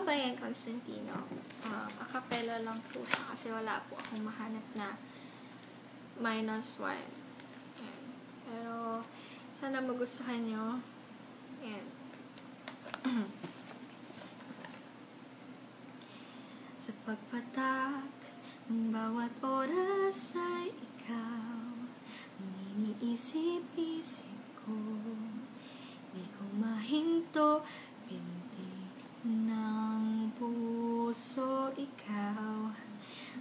Bayan Constantino. Acapella lang po siya kasi wala po akong mahanap na -1. Ayan. Pero, sana magustuhan nyo. Ayan. Sa pagpatak ng bawat oras ay ikaw ang iniisip-isip ko. Di ko mahinto, pintig ng puso, ikaw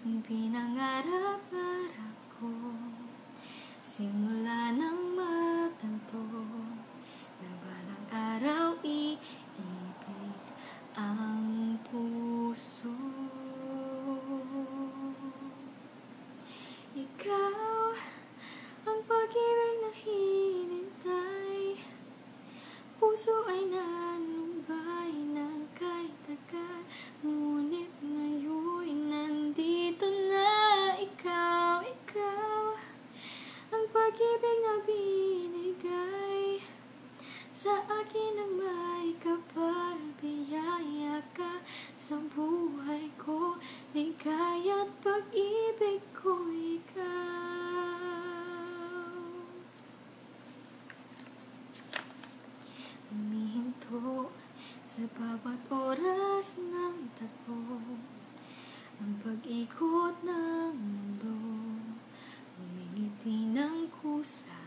ang pinangarap-arap ko. Simula ng matanto na balang araw iibig ang puso. Ikaw ang pag-ibig na hinintay, puso ay nanumbay ng kahit tagal, ngunit ngayon'y nandito na. Ikaw ang pag-ibig na binigay sa akin ng may kapal, biyaya ka sa buhay ko, ligaya't pag-ibig ko ikaw. Humihinto sa bawat oras ng tagpo, ang pag-ikot ng mundo, humingiti ng kusa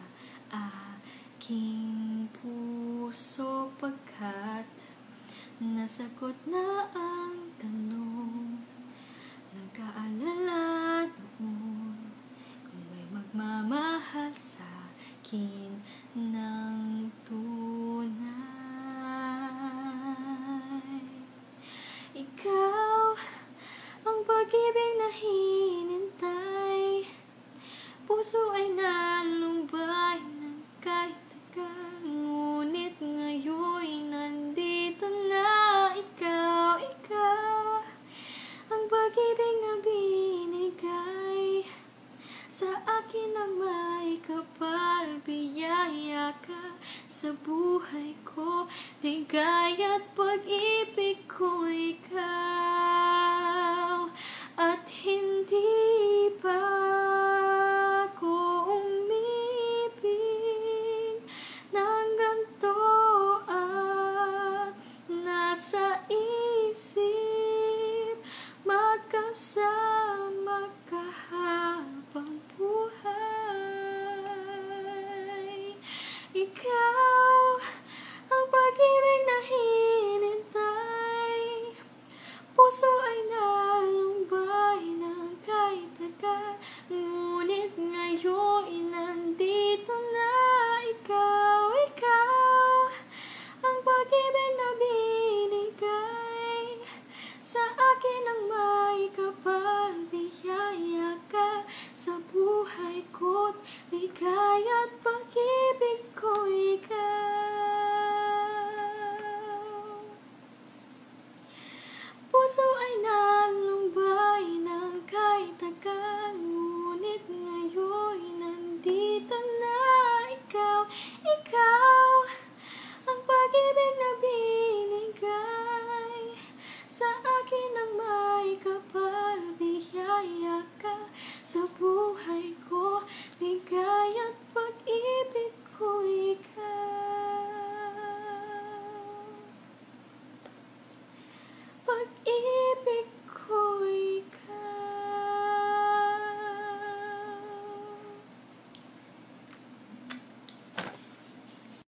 aking puso, pagkat nasagot na ang tanong. Nag-aalala noon kung may magmamahal sa akin ng tunay. Ikaw ang pag-ibig na hinintay, puso ay nalumbay ng kahit tagal, ngunit ngayon'y nandito na. Ikaw ang pag-ibig na binigay sa akin ng may kapal, biyaya ka sa buhay ko, ligaya't pag-ibig ko ikaw. At hindi pa ako umibig ng ganito, at nasa isip magkasama